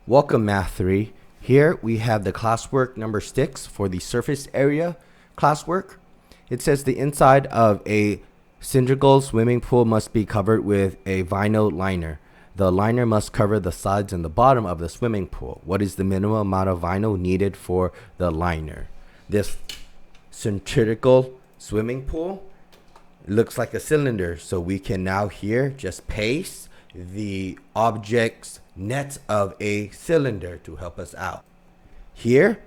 Welcome Math 3. Here we have the classwork number 6 for the surface area classwork. It says the inside of a cylindrical swimming pool must be covered with a vinyl liner. The liner must cover the sides and the bottom of the swimming pool. What is the minimum amount of vinyl needed for the liner? This cylindrical swimming pool looks like a cylinder, so we can now here just paste the object's net of a cylinder to help us out. Here,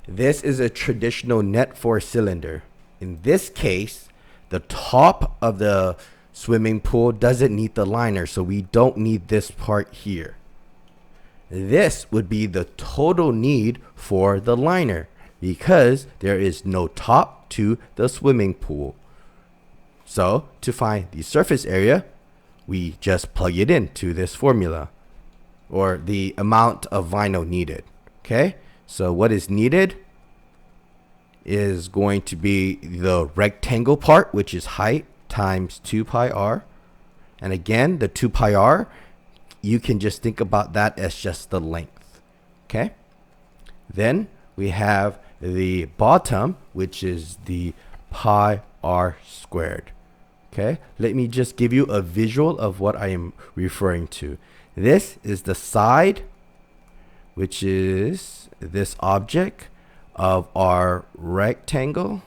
this is a traditional net for a cylinder. In this case, the top of the swimming pool doesn't need the liner, so we don't need this part here. This would be the total need for the liner because there is no top to the swimming pool. So to find the surface area, we just plug it into this formula, or the amount of vinyl needed. Okay, so what is needed is going to be the rectangle part, which is height times 2 pi r. And again, the 2 pi r, you can just think about that as just the length. Okay, then we have the bottom, which is the pi r squared. Okay, let me just give you a visual of what I am referring to. This is the side, which is this object of our rectangle,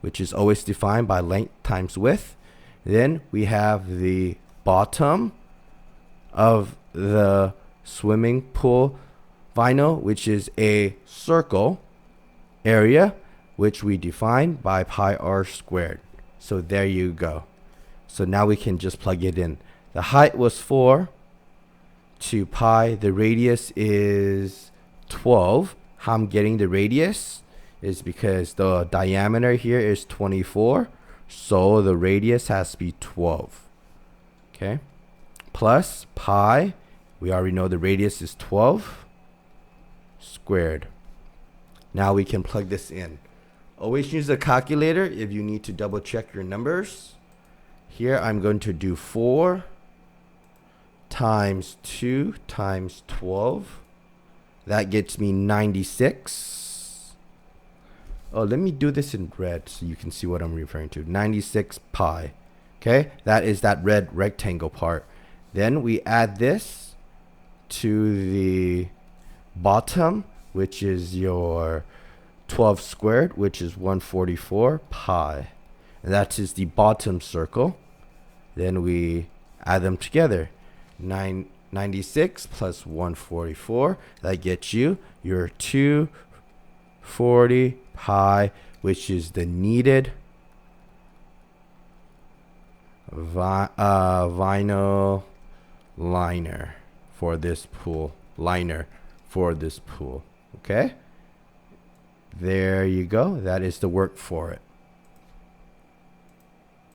which is always defined by length times width. Then we have the bottom of the swimming pool vinyl, which is a circle area, which we define by pi r squared. So there you go. So now we can just plug it in. The height was 4 to pi. The radius is 12. How I'm getting the radius is because the diameter here is 24. So the radius has to be 12. Okay. Plus pi. We already know the radius is 12 squared. Now we can plug this in. Always use a calculator if you need to double check your numbers. Here I'm going to do 4 times 2 times 12. That gets me 96. Oh, let me do this in red so you can see what I'm referring to. 96 pi. Okay, that is that red rectangle part. Then we add this to the bottom, which is your 12 squared, which is 144 pi. And that is the bottom circle. Then we add them together. 96 plus 144. That gets you your 240 pi, which is the needed vinyl liner for this pool. Okay? There you go. That is the work for it.